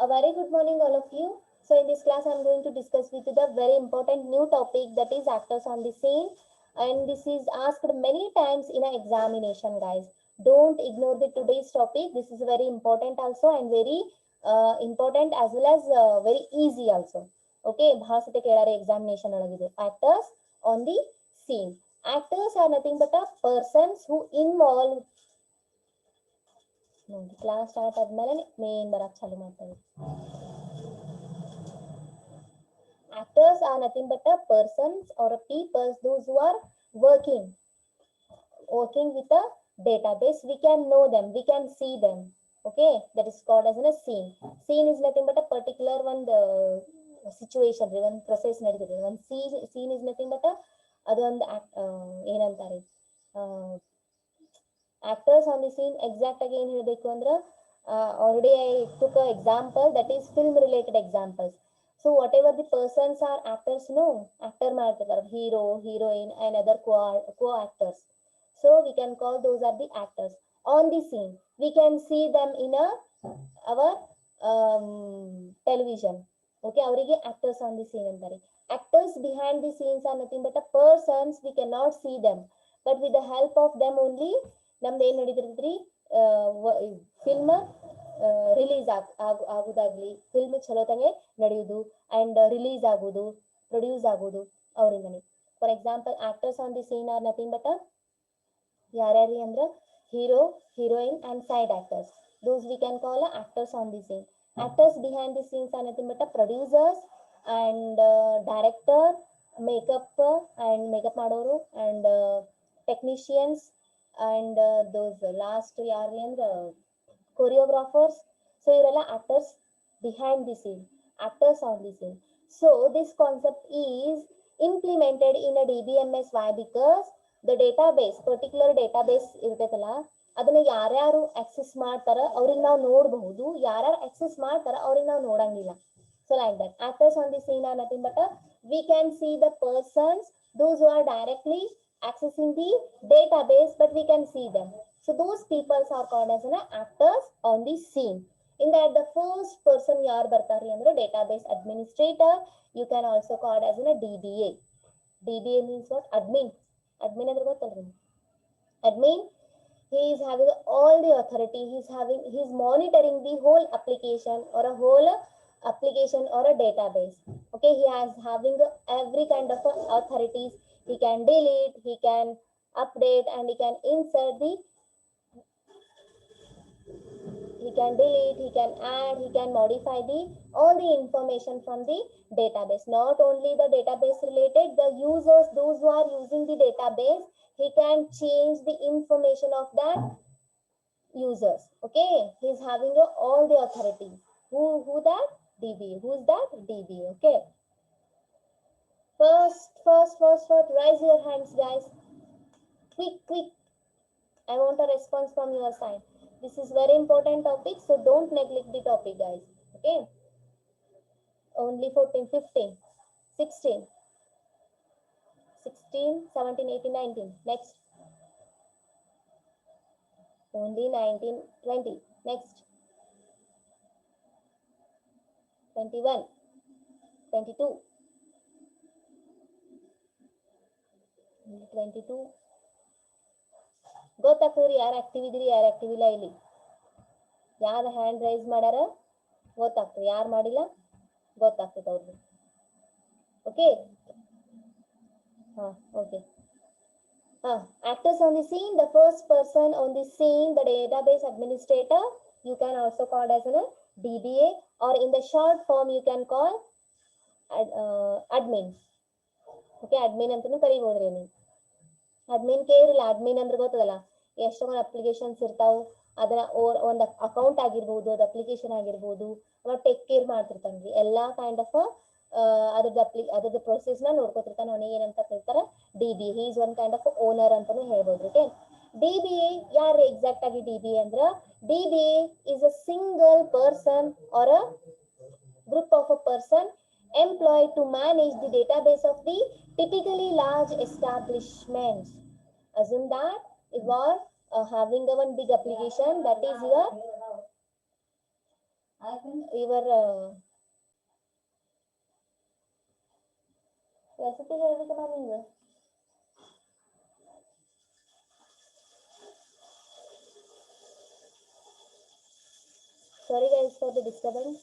A very good morning, all of you. So, in this class, I'm going to discuss with you the very important new topic, that is actors on the scene. And this is asked many times in an examination, guys. Don't ignore the today's topic. This is very important also, and very important as well as very easy also. Okay, ಬಹಳ ಸತಿ ಕೇಳಾರೆ examination ಒಳಗಿದೆ. Actors on the scene. Actors are nothing but a persons who involve. ನೋಡಿ class start ಆದ್ಮೇಲೆ main ಬರಕ್ ಚಾಲು ಮಾಡ್ತಾರೆ. Actors are nothing but a persons or a people, those who are working with a database. We can know them, we can see them. Okay, that is called as a scene. Scene is nothing but a particular one situation, one process ನಡೆದಿದೆ. One scene is nothing but a ಅದೊಂದು ಏನಂತಾರೆ actors on the scene. Exact ಆಗಿ ಏನು ಹೇಳಬೇಕು ಅಂದ್ರೆ already I took an example, that is film related examples. So whatever the persons are actors, no, actor ಮಾಡ್ತಿರ್ತಾರೆ, hero, heroine and other co-actors. So we can call those are the actors on the scene. We can see them in our television. Okay, ಅವರಿಗೆ actors on the scene ಅಂತಾರೆ. Actors behind the scenes are nothing but a persons. We cannot see them, but with the help of them only ನಮ್ದು ಏನ್ ನಡೀತಿರ್ತೈತ್ರಿ, film release ಆಗುದಾಗ್ಲಿ, film ಚಲೋತಂಗೆ ನಡೆಯುವುದು and release ಆಗುದು, produce ಆಗುದು ಅವರಿಂದನೇ. For example, actors on the scene are nothing but ಯಾರ್ಯಾರಿ ಅಂದ್ರ hero, heroine and side actors. Those we can call actors on the scene. Actors behind the scenes are nothing but producers and director, makeup and makeup ಮಾಡೋರು and technicians and those last ಯಾರು ಅಂದ್ರೆ choreographers. So ಇವರೆಲ್ಲ actors behind the scene, actors on the scene. So this concept is implemented in a DBMS. Why? Because the database, particular database ಇರ್ತೈತಲ್ಲ, ಅದನ್ನ ಯಾರ್ಯಾರು access ಮಾಡ್ತಾರ ಅವ್ರಿಗೆ ನಾವು ನೋಡಬಹುದು, ಯಾರ್ಯಾರು ಆಕ್ಸೆಸ್ ಮಾಡ್ತಾರ ಅವ್ರಿಗೆ ನಾವು ನೋಡಂಗಿಲ್ಲ. So like that, actors on the scene are nothing but we can see the persons, those who are directly accessing the database, but we can see them. So those people are called as actors on the scene. In that, the first person yaar bartari andre database administrator. You can also call as DBA. DBA means what? Admin. Admin andre gottallri. Admin, he is having all the authority. He is monitoring the whole application or a whole application or a database. Okay, he has having every kind of authorities. He can delete, he can update, and he can insert the, he can delete, he can add, he can modify the all the information from the database. Not only the database related, the users, those who are using the database, he can change the information of that users. Okay, he is having all the authority. Who that? DBA. Who is that? DBA. Okay. First, raise your hands, guys. Quick. I want a response from your side. This is very important topic, so don't neglect the topic, guys. Okay. Only 14, 15, 16, 17, 18, 19. Next. Only 19, 20. Next. 21, 22. 22. ಗೊತ್ತಾಗ್ತದ್ರಿ ಯಾರು active ಇದ್ರಿ, ಯಾರು active ಇಲ್ಲ. ಇಲ್ಲಿ ಯಾರು hand raise ಮಾಡ್ಯಾರ ಗೊತ್ತಾಗ್ತದೆ, ಯಾರು ಮಾಡಿಲ್ಲ ಗೊತ್ತಾಗ್ತದೆ ಅವ್ರಿಗೆ. Okay, okay. Actors on the scene, the first person on the scene, the database administrator. You can also call as a DBA, or in the short form you can call admin. Okay, admin ಅಂತಲೂ ಕರಿಬೋದ್ರಿ ನೀವು. Admin ಕೇರಿಲ್ಲ, admin ಅಂದ್ರೆ ಗೊತ್ತದಲ್ಲ, ಎಷ್ಟೊಂದು applications ಇರ್ತಾವ, ಅದನ್ನ ಒಂದು account ಆಗಿರ್ಬೋದು, ಅದು application ಆಗಿರ್ಬೋದು, ಅವ ಟೇಕ್ ಕೇರ್ ಮಾಡ್ತಿರ್ತಾನ್ರಿ. ಎಲ್ಲಾ ಕೈಂಡ್ ಆಫ್ ಅದ್ರದ್ದು ಪ್ರೊಸೆಸ್ ನ ನೋಡ್ಕೊತಿರ್ತಾನೆ. ಅವನಿಗೆ ಏನಂತ ಕರೀತಾರ? DBA. He is one kind of owner ಅಂತಾನು ಹೇಳ್ಬೋದು. ಓಕೆ, DBA ಯಾರು ಎಕ್ಸಾಕ್ಟ್ ಆಗಿ? DBA ಅಂದ್ರ DBA is a single person or a group of a person employed to manage the database of the typically large establishments. Assume that you are having one big application, that is your ಇವರ recipe ಹೇಳ್ಬೇಕಮ್ಮ ನಿಂಗೆ. Sorry guys for the disturbance.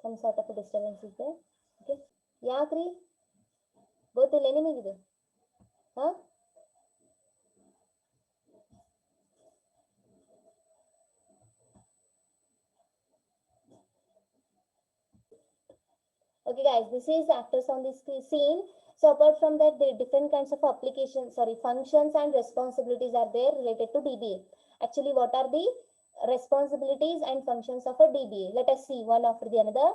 Some sort of a disturbance is there. Okay. ಯಾಕ್ರಿ ಗೊತ್ತಿಲ್ಲ ನಿಮಗಿದು? ಹಾ okay guys, this is actors on this scene. So apart from that, the different kinds of functions and responsibilities are there related to DBA. Actually, what are the responsibilities and functions of a DBA? Let us see one after the another.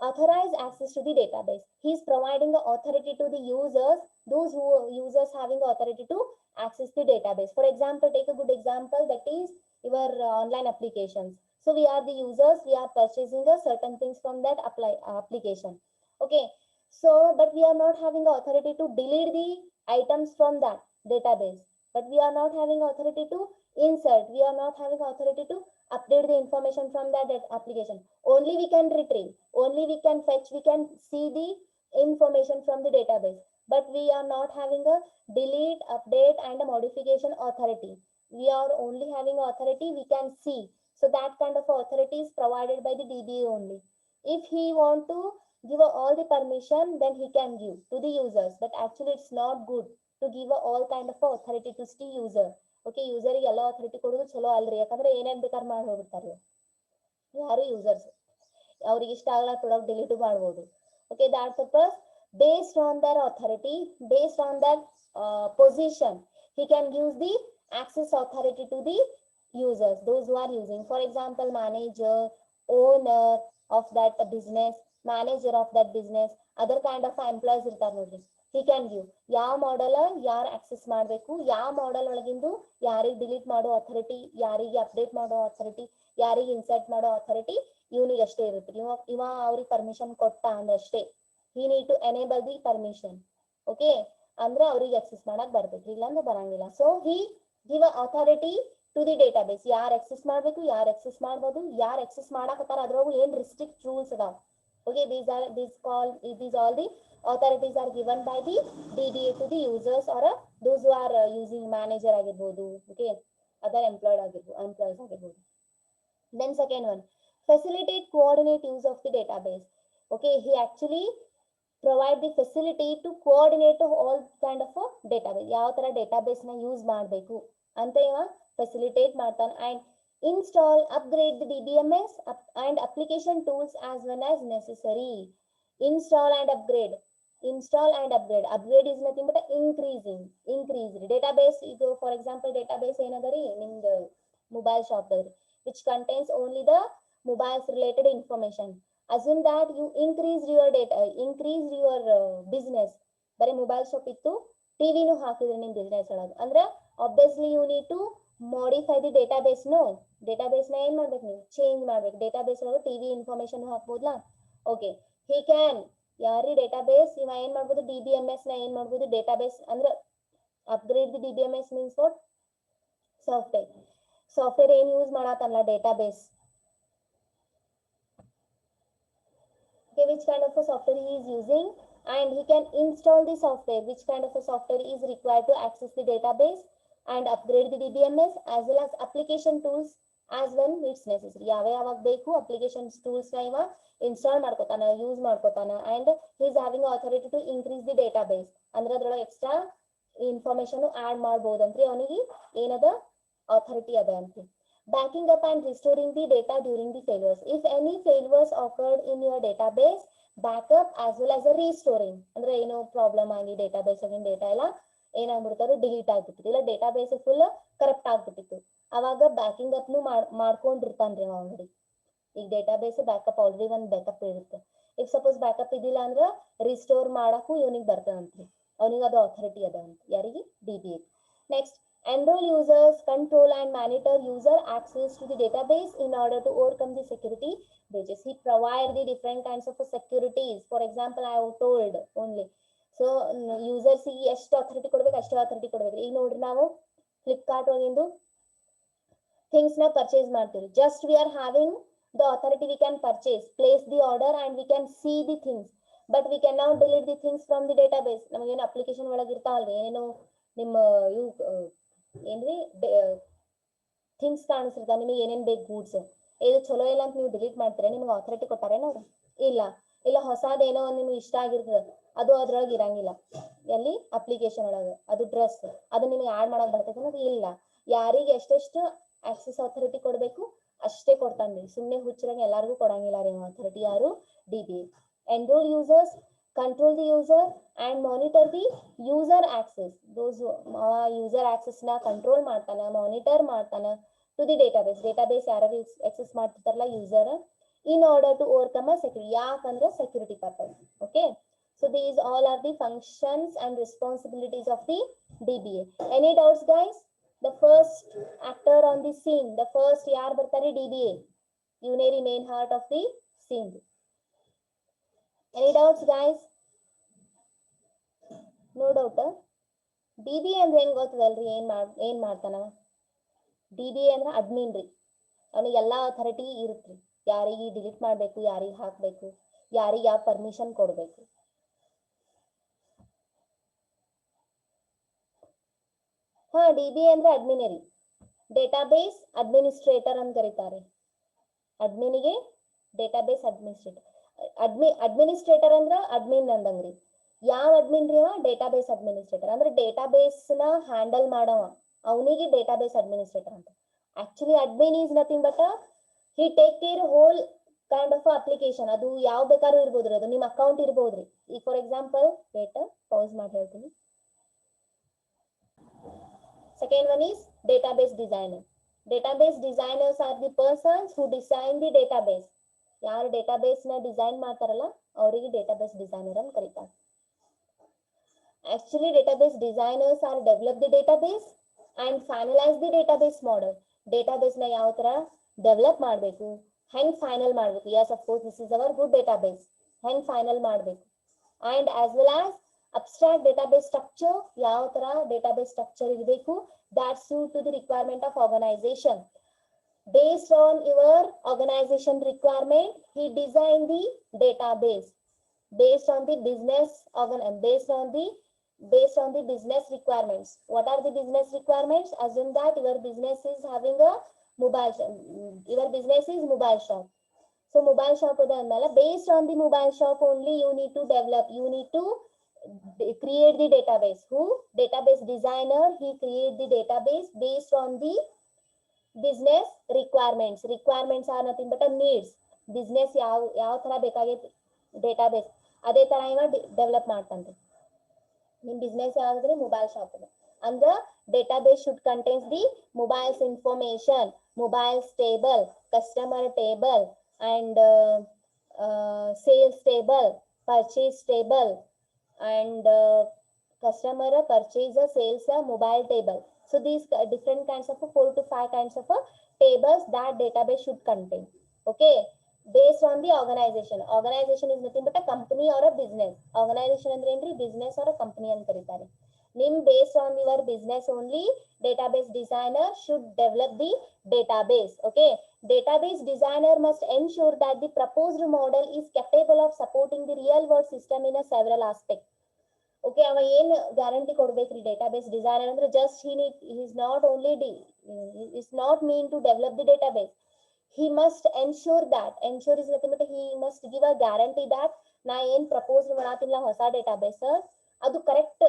Authorize access to the database. He is providing the authority to the users, those who users having the authority to access the database. For example, take a good example, that is your online applications. So we are the users, we are purchasing a certain things from that application. Okay, so but we are not having the authority to delete the items from that database, but we are not having authority to insert, we are not having authority to update the information from that application. Only we can retrieve, only we can fetch, we can see the information from the database, but we are not having a delete, update and a modification authority. We are only having authority, we can see. So that kind of authority is provided by the DBA only. If he want to give all the permission, then he can give to the users, but actually it's not good to give all kind of authority to the user. Okay, user ಗೆ ಎಲ್ಲ authority ಕೊಡೋದು ಚಲೋ ಅಲ್ರಿ, ಯಾಕಂದ್ರೆ ಏನೇನ್ ಬೇಕಾದ್ರೆ ಮಾಡಿ ಹೋಗ್ಬಿಡ್ತಾರೆ ಯಾರು ಯೂಸರ್ಸ್, ಅವ್ರಿಗೆ ಇಷ್ಟ ಆಗಲ್ಲ ಪ್ರಾಡಕ್ಟ್ ಡಿಲೀಟ್ ಮಾಡ್ಬೋದು. Okay, that purpose, based on their authority, based on that position, he can use the access authority to the users, those who are using. For example, manager, owner of that business, manager of that business, other kind of employees ಇರ್ತಾರೆ ನೋಡ್ರಿ, he can give ಯಾವ ಮಾಡಲ್ ಯಾರು access ಮಾಡಬೇಕು, ಯಾವ ಮಾಡಲ್ ಒಳಗಿಂದು ಯಾರಿಗೆ delete ಮಾಡೋ authority, ಯಾರಿಗೆ update ಮಾಡೋ ಅಥಾರಿಟಿ, ಯಾರಿಗೆ ಇನ್ಸರ್ಟ್ ಮಾಡೋ ಅಥಾರಿಟಿ ಇವನಿಗೆ ಅಷ್ಟೇ ಇರುತ್ತೆ. ಇವ ಅವ್ರಿಗೆ ಪರ್ಮಿಷನ್ ಕೊಟ್ಟ ಅಂದ್ರೆ ಅಷ್ಟೇ, he need to enable the permission. Okay, ಅಂದ್ರೆ ಅವ್ರಿಗೆ ಆಕ್ಸೆಸ್ ಮಾಡಕ್ ಬರ್ಬೇಕು, ಇಲ್ಲ ಅಂದ್ರೆ ಬರಂಗಿಲ್ಲ. So he give authority to the database, ಯಾರು ಆಕ್ಸೆಸ್ ಮಾಡ್ಬೇಕು, ಯಾರು ಆಕ್ಸೆಸ್ ಮಾಡ್ಬೋದು, ಯಾರು ಆಕ್ಸೆಸ್ ಮಾಡಕತ್ತಾರ ಅದ್ರೊಳಗೆ ಏನ್ ರಿಸ್ಟ್ರಿಕ್ಟ್ ರೂಲ್ಸ್ ಅದಾವ. Okay, these all the authorities are given by the DBA to the users or those who are using manager ಆಗಿರ್ಬೋದು, okay, other employees ಆಗಿರ್ಬೋದು. Then second one, facilitate coordinate use of the database. Okay, he actually provide the facility to coordinate all kind of database, ಯಾವ ತರ database ನ use ಮಾಡಬೇಕು ಅಂತ ಇವ facilitate ಮಾಡ್ತಾನೆ. And install, upgrade the DBMS and application tools as well as necessary. Install and upgrade. Upgrade is nothing but increase database. ಇದು for example database ಏನದರಿ ನಿಮ್ದು mobile shop which contains only the mobiles related information. Assume that you increased your business, ಬರೀ mobile shop ಇತ್ತು, ಟಿವಿನೂ ಹಾಕಿದ್ರೆ ನಿಮ್ business ಒಳಗೆ, ಅಂದ್ರೆ obviously you need to modify the database. database ನ ಏನ್ ಮಾಡ್ಬೇಕು, ನೀವು ಚೇಂಜ್ ಮಾಡ್ಬೇಕು. database ಒಳಗೆ ಟಿವಿ ಇನ್ಫಾರ್ಮೇಶನ್ ಹಾಕ್ಬೋದಲ್ಲ. ಓಕೆ, he can ಯಾರಿ database ಇವ ಏನ್ ಮಾಡ್ಬೋದು, DBMS ನ ಏನ್ ಮಾಡ್ಬೋದು, database ಅಂದ್ರೆ upgrade the DBMS means what, software ಏನ್ use ಮಾಡತ್ತಲ್ಲ database. Okay, which kind of a software he is using, and he can install the software, which kind of a software is required to access the database and upgrade the DBMS as well as application tools as when it's necessary. ಯಾವಾಗ ಬೇಕು application tools ನ ಇವ install ಮಾಡ್ಕೋತಾನ, use ಮಾಡ್ಕೋತಾನ. and he is having authority to increase the database, ಅಂದ್ರೆ ಅದ್ರೊಳಗೆ extra information add ಮಾಡ್ಬೋದಂತ್ರಿ, ಅವನಿಗೆ ಏನದ authority ಅದ ಅಂತ್ರಿ. Backing up and restoring the data during the failures. If any failures occurred in your database, backup as well as a restoring. ಅಂದ್ರೆ ಏನೋ problem ಆಗಿ database ಆಗಿನ data ಎಲ್ಲ ಏನಾಗ್ಬಿಡ್ತಾರೆ, ಡಿಲೀಟ್ ಆಗ್ಬಿಟ್ಟಿತ್ತು, ಇಲ್ಲ ಡೇಟಾಬೇಸ್ ಫುಲ್ ಕರಪ್ಟ್ ಆಗ್ಬಿಟ್ಟಿತ್ತು, ಅವಾಗ ಬ್ಯಾಕಿಂಗ್ ಅಪ್ ಮಾಡ್ಕೊಂಡಿರ್ತಾನ್ರಿ ಅವ ಅಂಗಡಿ. ಈಗ ಡೇಟಾಬೇಸ್ ಬ್ಯಾಕಪ್ ಆಲ್ರೆಡಿ ಒಂದು ಬ್ಯಾಕಪ್ ಇರುತ್ತೆ. ಈಗ ಸಪೋಸ್ ಬ್ಯಾಕಪ್ ಇದಿಲ್ಲ ಅಂದ್ರೆ ರಿಸ್ಟೋರ್ ಮಾಡಕ್ಕೂ ಇವನಿಗೆ ಬರ್ತದಂತ್ರಿ, ಅವನಿಗೆ ಅದು ಅಥಾರಿಟಿ ಅದ ಅಂತ. ಯಾರಿಗೆ, DBA. Next, enroll users, control and monitor user access to the database in order to overcome the security breaches. He provide the different kinds of securities. For example, I have told only. So users ಗೆ ಎಷ್ಟು authority ಕೊಡ್ಬೇಕು, ಅಷ್ಟೇ authority ಕೊಡ್ಬೇಕು. ಈಗ ನೋಡ್ರಿ, ನಾವು Flipkart ಒಳಗಿಂದು things ನ purchase ಮಾಡ್ತೀವಿ. Just we are having the authority, we can purchase, place the order and we can see the things, but we can not delete the things from the data base. ನಮಗೇನು application ಒಳಗೆ ಇರ್ತಾವಲ್ರಿ, ಏನೇನು ನಿಮ್ಮ ಇವು ಏನ್ರಿ things ಕಾಣಿಸಿರ್ತಾವ, ನಿಮಗೆ ಏನೇನ್ ಬೇಕು goods, ಇದು ಚಲೋ ಇಲ್ಲ ಅಂತ ನೀವು ಡಿಲೀಟ್ ಮಾಡ್ತೀರಾ, ನಿಮ್ಗೆ ಅಥಾರಿಟಿ ಕೊಟ್ಟಾರೇನ ಅವ್ರು? ಇಲ್ಲ. ಇಲ್ಲ ಹೊಸದೇನೋ ನಿಮ್ಗೆ ಇಷ್ಟ ಆಗಿರ್ತದೆ, ಅದು ಅದ್ರೊಳಗೆ ಇರಂಗಿಲ್ಲ, ಎಲ್ಲಿ ಅಪ್ಲಿಕೇಶನ್ ಒಳಗೆ. ಅದು ಡ್ರೆಸ್, ಅದು ನಿಮ್ಗೆ ಆಡ್ ಮಾಡಕ್ ಬರ್ತೈತೆ ಅನ್ನೋದು ಇಲ್ಲ. ಯಾರಿಗೆ ಎಷ್ಟೆಷ್ಟು ಆಕ್ಸೆಸ್ ಅಥಾರಿಟಿ ಕೊಡ್ಬೇಕು ಅಷ್ಟೇ ಕೊಡ್ತಾನ್ರಿ, ಸುಮ್ಮನೆ ಹುಚ್ಚರಾಗಿ ಎಲ್ಲಾರ್ಗೂ ಕೊಡಂಗಿಲ್ಲ ರೀ ಅಥಾರಿಟಿ. ಯಾರು? DBA. Enroll users, control the user and monitor the user access. Those user access ನ ಕಂಟ್ರೋಲ್ ಮಾಡ್ತಾನ, ಮಾನಿಟರ್ ಮಾಡ್ತಾನ to the database. Database ಯಾರು access ಮಾಡ್ತಿರ್ತಾರಲ್ಲ user, in order to overcome a security. ಯಾಕಂದ್ರೆ security purpose. Okay. So these all are the functions and responsibilities of the DBA. Any doubts guys? The first actor on the scene, the first ಯಾರು ಬರ್ತಾರೆ? DBA, unary main heart of the scene. Any doubts guys? No doubt. DBA ಅಂದ್ರೆ ಏನ್ ಗೊತ್ತದಲ್ರಿ? ಏನ್ ಮಾಡ್ತಾನ? DBA ಅಂದ್ರೆ admin ರೀ. ಅವನಿಗೆ ಎಲ್ಲಾ ಅಥಾರಿಟಿ ಇರುತ್ತೆ, ಯಾರಿಗೆ ಡಿಲೀಟ್ ಮಾಡ್ಬೇಕು, ಯಾರಿಗೆ ಹಾಕ್ಬೇಕು, ಯಾರಿಗೆ ಯಾವ ಪರ್ಮಿಷನ್ ಕೊಡ್ಬೇಕು. DBA ಅಂದ್ರೆ ಅಡ್ಮಿನ್ ರೀ. ಡೇಟಾಬೇಸ್ ಅಡ್ಮಿನಿಸ್ಟ್ರೇಟರ್ ಅಂತ ಕರೀತಾರೆ. ಅಡ್ಮಿನಿಗೆ ಡೇಟಾಬೇಸ್ ಅಡ್ಮಿನಿಸ್ಟ್ರೇಟರ್. ಅಡ್ಮಿನಿಸ್ಟ್ರೇಟರ್ ಅಂದ್ರ ಅಡ್ಮಿನ್ ಅಂದಂಗ್ರಿ. ಯಾವ ಅಡ್ಮಿನ್ ರೀ? Database administrator. ಅಂದ್ರೆ ಡೇಟಾಬೇಸ್ ನ ಹ್ಯಾಂಡಲ್ ಮಾಡವ, ಅವನಿಗೆ ಡೇಟಾಬೇಸ್ ಅಡ್ಮಿನಿಸ್ಟ್ರೇಟರ್ ಅಂತ. Actually admin is nothing but he take care whole kind of application. ಅದು ಯಾವ ಬೇಕಾದ್ರೂ ಇರ್ಬೋದ್ರಿ, ಅದು ನಿಮ್ಮ ಅಕೌಂಟ್ ಇರ್ಬೋದ್ರಿ. ಈಗ ಫಾರ್ ಎಕ್ಸಾಂಪಲ್ ಪೌಸ್ ಮಾಡಿ ಹೇಳ್ತೀನಿ. Second one is database designer. Database designers are the persons who design the database. ಯಾರು ಡೇಟಾಬೇಸ್ ನ ಡಿಸೈನ್ ಮಾಡ್ತಾರಲ್ಲ ಅವರಿಗೆ ಡೇಟಾಬೇಸ್ ಡಿಸೈನರ್ ಅಂತ ಕರೀತಾರೆ. Actually database designers are develop the database and finalize the database model. Database ನ ಯಾವ ತರ develop ಮಾಡಬೇಕು, ಹೆಂಗ್ ಫೈನಲ್ ಮಾಡಬೇಕು. Yes of course this is our good database. ಹೆಂಗ್ ಫೈನಲ್ ಮಾಡಬೇಕು. And as well as abstract database structure, ಯಾವ ತರ ಡೇಟಾಬೇಸ್ ಸ್ಟ್ರಕ್ಚರ್ ಇರಬೇಕು, that suit to the requirement of organization. Based on your organization requirement, he designed the database based on the business based on the business requirements. What are the business requirements? Assume that your business is having a mobile shop. Your business is mobile shop. So mobile shop based on the mobile shop only you need to develop, you need to create the database. Who? Database designer. He create the database based on the business requirements. Requirements are nothing but a needs. Business ಯಾವ ತರ ಬೇಕಾಗೈತಿ database ಅದೇ ತರ ಇವ develop ಮಾಡ್ತಾನೆ. ನಿಮ್ business ಯಾವ್ದ್ರಿ? Mobile shop ಅದ ಅಂದ್ರ database should contains the mobiles information, mobiles table, customer table and sales table, purchase table and customer purchase, sales, mobile table. So these different kinds of 4 to 5 kinds of tables that database should contain. Okay, based on the organization. Organization is nothing but a company or a business. Organization ಅಂದ್ರೆ ಏನ್ರಿ? business or a company ಅಂತ ಕರೀತಾರೆ. ನಿಮ್ based on your business only database designer should develop the database. Okay, database designer must ensure that the proposed model is capable of supporting the real world system in a several aspects. Okay, ಅವ ಏನ್ guarantee ಕೊಡ್ಬೇಕ್ರಿ database designer ಅಂದ್ರೆ? Just he's not only is not mean to develop the database. He must ensure that, ensure is nothing but he must give a guarantee that ನಾ ಏನ್ propose ಮಾಡತ್ತಿಲ್ಲ ಹೊಸ database ಅದು correct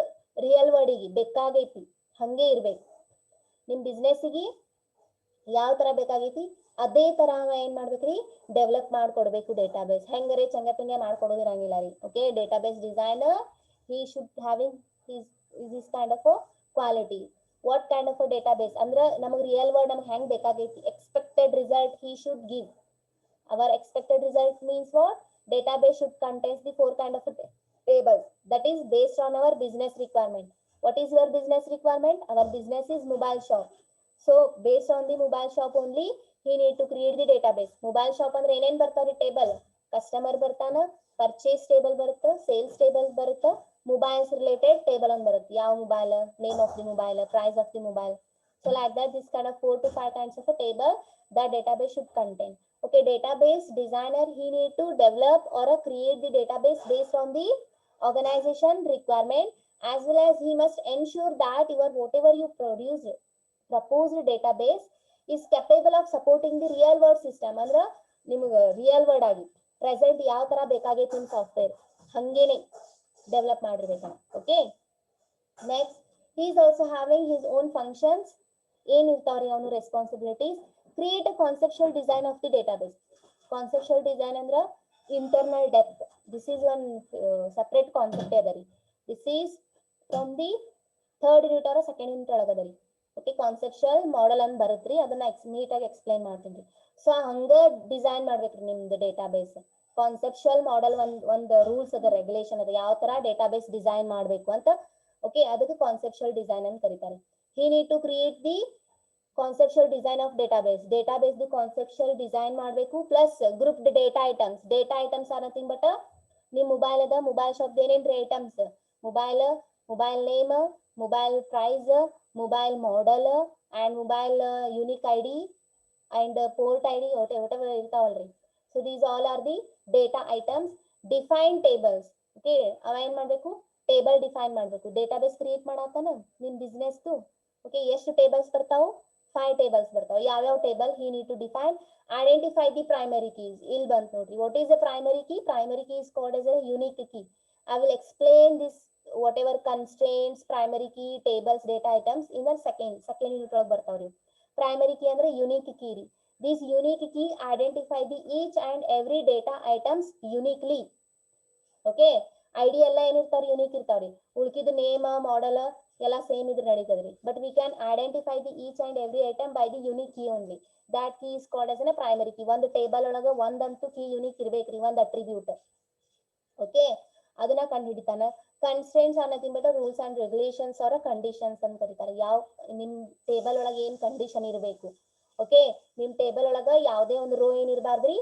real ವರ್ಡಿಗೆ ಬೇಕಾಗೈತಿ, ಹಂಗೆ ಇರ್ಬೇಕು. ನಿಮ್ ಬಿಸ್ನೆಸ್ಸಿಗೆ ಯಾವ ತರ ಬೇಕಾಗೈತಿ ಅದೇ ತರ ಏನ್ ಮಾಡ್ಬೇಕ್ರಿ? ಡೆವಲಪ್ ಮಾಡ್ಕೊಡ್ಬೇಕು ಡೇಟಾಬೇಸ್. ಹೆಂಗರೆ ಚಂಗಪಿಂಗೆ ಮಾಡ್ಕೊಡೋದಿರಂಗಿಲ್ಲ ರೀ. Okay, database designer he should having his kind of a quality. What kind of a database ಅಂದ್ರೆ ನಮಗೆ ರಿಯಲ್ ವರ್ಡ್ ನಮಗೆ ಹೆಂಗ್ ಬೇಕಾಗೈತಿ expected result he should give. Our expected result means what? Database should contain the 4 kind of tables, that is based on our business requirement. What is your business requirement? Our business is mobile shop. So based on the mobile shop only he need to create the database. Mobile shop ಅಂದ್ರೆ ಏನೇನ್ ಬರ್ತಾವ್ರಿ? Table, customer ಬರ್ತಾನ, purchase table ಬರುತ್ತೆ, sales table ಬರುತ್ತೆ, mobiles related table ಅಂತ ಬರುತ್ತೆ. ಯಾವ mobile, name of the mobile, price of the mobile. So like that, this kind of 4 to 5 kinds of a table that database should contain. Okay, database designer, he need to develop or create the database based on the organization requirement, as well as he must ensure that your whatever you proposed database is capable of supporting the real world system. ಅಂದ್ರೆ ನಿಮಗೆ real word ಆಗಿ present ಯಾವ ತರ ಬೇಕಾಗೈತಿ ನಿಮ್ಮ software ಹಂಗೇನೆ develop ಮಾಡಿರ್ಬೇಕಣ್ಣ. Okay, next he is also having his own functions. ಏನ್ ಇರ್ತಾವ್ರಿ ಅವನು responsibilities? Create a conceptual design of the database. Conceptual design ಅಂದ್ರ internal depth. This is one separate concept ಅದ ರೀ. This is from the third unit ಅವರ second unit ಒಳಗದ ರೀ. Okay, conceptual model ಅಂತ ಬರುತ್ತ್ರಿ, ಅದನ್ನ ನೀಟಾಗಿ ಎಕ್ಸ್ಪ್ಲೈನ್ ಮಾಡ್ತೀನಿ ರೀ. ಸೊ ಹಂಗ ಡಿಸೈನ್ ಮಾಡ್ಬೇಕ್ರಿ ನಿಮ್ದು ಡೇಟಾಬೇಸ್. ಕಾನ್ಸೆಪ್ಚುಯಲ್ ಮಾಡೆಲ್ ಒಂದು ರೂಲ್ಸ್ ಅದ, ರೆಗ್ಯುಲೇಷನ್ ಅದ, ಯಾವ ತರ ಡೇಟಾಬೇಸ್ ಡಿಸೈನ್ ಮಾಡಬೇಕು ಅಂತ. ಓಕೆ, ಅದಕ್ಕೆ ಕಾನ್ಸೆಪ್ಚುಯಲ್ ಡಿಸೈನ್ ಅಂತ ಕರೀತಾರೆ. he need to create the conceptual design of database ದು ಕಾನ್ಸೆಪ್ಚುಯಲ್ ಡಿಸೈನ್ ಮಾಡಬೇಕು. Plus grouped data items are nothing but ನಿಮ್ಮ ಮೊಬೈಲ್ ಅದ, ಮೊಬೈಲ್ ಶಾಪ್ ಏನೇನ್ರಿ items? Mobile name, mobile price, mobile model and mobile unique ID and port ID, whatever ಇರ್ತಾವಲ್ರಿ. So these all are the data items. Define tables. Okay, ಅವ ಏನ್ ಮಾಡ್ಬೇಕು? Table define ಮಾಡಬೇಕು. Database create ಮಾಡತ್ತಾನ ನಿಮ್ ಬಿಸ್ನೆಸ್ದು. Okay, ಎಷ್ಟು ಟೇಬಲ್ಸ್ ಬರ್ತಾವು? 5 ಟೇಬಲ್ಸ್ ಬರ್ತಾವ. ಯಾವ್ಯಾವ table? he need to define. Identify the primary keys. ಇಲ್ಲಿ ಬಂತ ನೋಡ್ರಿ. what is the primary key? Primary key is called as a unique key. I will explain this whatever constraints, primary key, tables, data items in the second unit ಒಳಗೆ ಬರ್ತಾವ್ರಿ. primary key ಅಂದ್ರೆ unique key ರೀ. this unique key identify the each and every data items uniquely. Okay, ID ಎಲ್ಲ ಏನಿರ್ತಾವ್ರಿ? Unique ಇರ್ತಾವ್ರಿ. ಉಳ್ಕಿದ name, model ಎಲ್ಲ same ಇದ್ರೆ ನಡೀತದ್ರಿ. But we can identify the each and every item by the unique key only. That key is called as a primary key. ಒಂದು table ಒಳಗ ಒಂದಂತೂ ಕೀ ಯುನಿಕ್ ಇರ್ಬೇಕ್ರಿ, ಒಂದ್ ಅಟ್ರಿಬ್ಯೂಟ್. ಓಕೆ, ಅದನ್ನ ಕಂಡು ಹಿಡಿತಾನ. ಕನ್ಸ್ಟ್ರೇನ್ಸ್ ಅನ್ನೋದು ಬಟ್ ರೂಲ್ಸ್ ಅಂಡ್ ರೆಗ್ಯುಲೇಷನ್ಸ್ ಅವರ conditions ಅಂತ ಕರೀತಾರೆ. ಯಾವ ನಿಮ್ ಟೇಬಲ್ ಒಳಗ ಏನ್ ಕಂಡೀಷನ್ ಇರಬೇಕು? ಓಕೆ, ನಿಮ್ ಟೇಬಲ್ ಒಳಗ ಯಾವುದೇ ಒಂದು ರೋ ಏನ್ ಇರಬಾರ್ದ್ರಿ?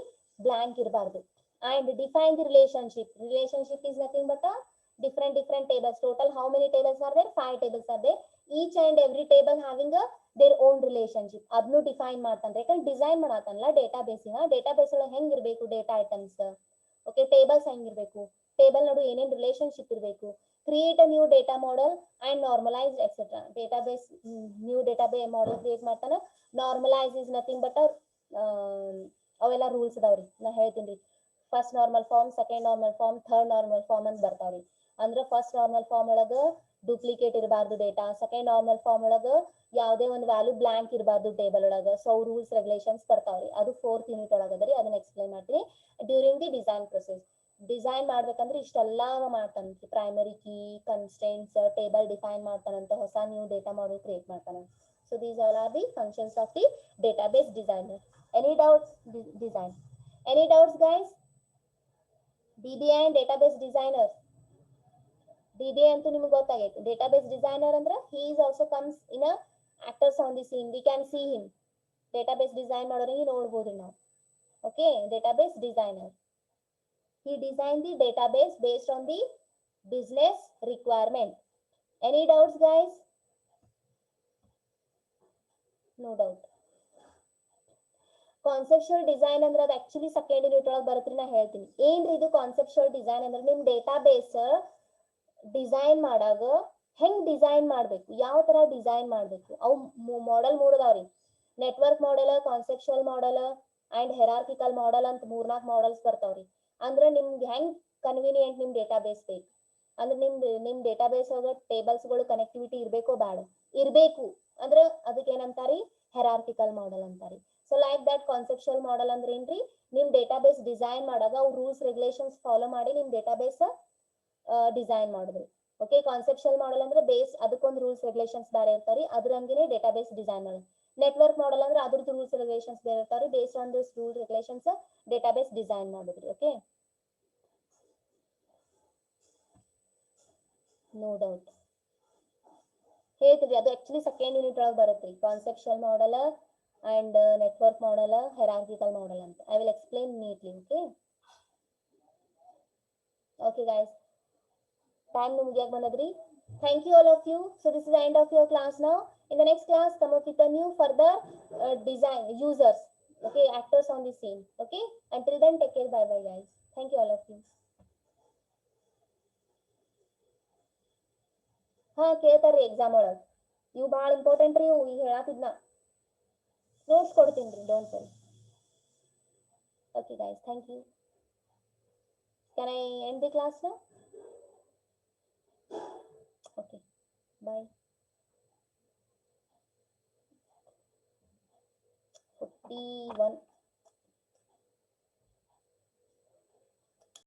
ಬ್ಲಾಂಕ್ ಇರಬಾರ್ದು. And define the relationship. Relationship is nothing but a different tables. Total how many tables are there? 5 tables are there. Each and every table having a their own relationship. ಅದನ್ನು define ಮಾಡ್ತಾನ್ರಿ. ಯಾಕಂದ್ರೆ design ಮಾಡತ್ತಲ್ಲ database ಒಳಗೆ ಹೆಂಗ್ ಇರಬೇಕು data items. Okay, tables ಹೆಂಗಿರ್ಬೇಕು, table ನಡು ಏನೇನ್ ರಿಲೇಶನ್ಶಿಪ್ ಇರಬೇಕು. Create a new data model and normalize etcetera. Database new database model create ಮಾಡ್ತಾನ. ನಾರ್ಮಲೈಸ್ ಇಸ್ ನಥಿಂಗ್ ಬಟ್ ಅವೆಲ್ಲ ರೂಲ್ಸ್ ಅದಾವ್ರಿ, ನಾ ಹೇಳ್ತೀನಿ. First normal form, second normal form, third normal form ಅಂತ ಬರ್ತಾವ್ರಿ. ಅಂದ್ರೆ ಫಸ್ಟ್ ನಾರ್ಮಲ್ ಫಾರ್ಮ್ ಒಳಗ ಡೂಪ್ಲಿಕೇಟ್ ಇರಬಾರ್ದು ಡೇಟಾ. ಸೆಕೆಂಡ್ ನಾರ್ಮಲ್ ಫಾರ್ಮ್ ಒಳಗ ಯಾವುದೇ ಒಂದು ವ್ಯಾಲ್ಯೂ ಬ್ಲಾಂಕ್ ಇರಬಾರ್ದು ಟೇಬಲ್ ಒಳಗ. ಸೊ ರೂಲ್ಸ್ ರೆಗ್ಯುಲೇಷನ್ಸ್ ಬರ್ತಾವ್ರಿ. ಅದು 4th ಯೂನಿಟ್ ಒಳಗದರಿ, ಅದನ್ನ ಎಕ್ಸ್ಪ್ಲೈನ್ ಮಾಡ್ತೀನಿ. During the design process design ಮಾಡ್ಬೇಕಂದ್ರೆ ಇಷ್ಟೆಲ್ಲ ಮಾಡ್ತಾನಂತೆ. Primary key, constraints, table define ಮಾಡ್ತಾನಂತ, ಹೊಸ ನ್ಯೂ ಡೇಟಾ ಮಾಡೆಲ್ ಕ್ರಿಯೇಟ್ ಮಾಡ್ತಾನ. So these all are the functions of the database designer. Any doubts? Design any doubts guys? DBA and database designer. DBA ಅಂತೂ ನಿಮಗೆ ಗೊತ್ತಾಗೈತೆ. database designer ಅಂದ್ರೆ he is also comes in a actors on the scene. We can see him. database design ಮಾಡೋರಿಗೆ ನೋಡಬಹುದು ನಾವು. Okay, database designer. He designed the database based on the business requirement. Any doubts guys? No doubt. Conceptual design ಅಂದ್ರೆ ಅದು actually second unit ಒಳಗೆ ಬರುತ್ತೆ, ನಾ ಹೇಳ್ತೀನಿ. ಏನ್ರಿ ಇದು ಕಾನ್ಸೆಪ್ಚುಯಲ್ ಡಿಸೈನ್ ಅಂದ್ರೆ? ನಿಮ್ ಡೇಟಾಬೇಸ್ ಡಿಸೈನ್ ಮಾಡಾಗ ಹೆಂಗ್ ಡಿಸೈನ್ ಮಾಡ್ಬೇಕು, ಯಾವ ತರ ಡಿಸೈನ್ ಮಾಡ್ಬೇಕು. ಅವು ಮಾಡೆಲ್ 3 ಅದಾವ್ರಿ. Network model, conceptual model and hierarchical model ಅಂತ 3-4 ಮಾಡೆಲ್ಸ್ ಬರ್ತಾವ್ರಿ. ಅಂದ್ರೆ ನಿಮ್ಗೆ ಹೆಂಗ್ ಕನ್ವೀನಿಯಂಟ್ ನಿಮ್ ಡೇಟಾಬೇಸ್ ಬೇಕು. ಅಂದ್ರೆ ನಿಮ್ ಡೇಟಾಬೇಸ್ ಒಳಗ ಟೇಬಲ್ಸ್ ಗಳು ಕನೆಕ್ಟಿವಿಟಿ ಇರ್ಬೇಕೋ ಬ್ಯಾಡ? ಇರ್ಬೇಕು. ಅಂದ್ರೆ ಅದಕ್ಕೆ ಏನಂತಾರಿ? ಹೆರಾರ್ಕಿಕಲ್ ಮಾಡೆಲ್ ಅಂತಾರಿ. So like that conceptual model ಅಂದ್ರೆ ಏನ್ರಿ? ನಿಮ್ ಡೇಟಾಬೇಸ್ ಡಿಸೈನ್ ಮಾಡಾಗ ಅವು ರೂಲ್ಸ್ ರೆಗ್ಯುಲೇಷನ್ಸ್ ಫಾಲೋ ಮಾಡಿ ನಿಮ್ ಡೇಟಾಬೇಸ್ ಡಿಸೈನ್ ಮಾಡಿದ್ರಿ. ಓಕೆ, ಕಾನ್ಸೆಪ್ಚುಯಲ್ ಮಾಡೆಲ್ ಅಂದ್ರೆ ಬೇಸ್ ಅದಕ್ಕೊಂದು ರೂಲ್ಸ್ ರೆಗ್ಯುಲೇಷನ್ಸ್ ಬೇರೆ ಇರ್ತಾರಿ, ಅದ್ರಂಗಿನೇ ಡೇಟಾಬೇಸ್ ಡಿಸೈನ್ ಮಾಡಿ. ನೆಟ್ವರ್ಕ್ ಮಾಡೆಲ್ ಅಂದ್ರೆ ಅದ್ರದ್ದು ರೂಲ್ಸ್ ರೆಗ್ಯುಲೇಷನ್ಸ್ ಬೇರೆ ಇರ್ತಾರಿ, based on this rule regulations database design ಮಾಡಿದ್ರಿ. Okay, no doubt. ಹೇಳ್ತೀವಿ, ಅದು ಆಕ್ಚುಲಿ ಸೆಕೆಂಡ್ ಯೂನಿಟ್ ಒಳಗೆ ಬರುತ್ತೆ. ಕಾನ್ಸೆಪ್ಚುಯಲ್ ಮಾಡೆಲ್ and network model, hierarchical model anta. I will explain neatly. Okay guys, time nu mugiyak bandadri. Thank you all of you. So this is the end of your class now. In the next class, come up with a new further design users. Okay, actors on the scene. Okay, until then, take care. Bye bye, guys. Thank you, all of you. ಹಾ ಕೇಳ್ತಾರ್ರಿ exam ಒಳಗೆ ಇವು ಭಾಳ important ರೀ ಇವು ಈಗ ಹೇಳತ್ತಿದ್ನ notes ಕೊಡ್ತೀನಿ ರೀ don't worry okay guys thank you can I end the class ನಾ ಓಕೆ ಬಾಯ್ 41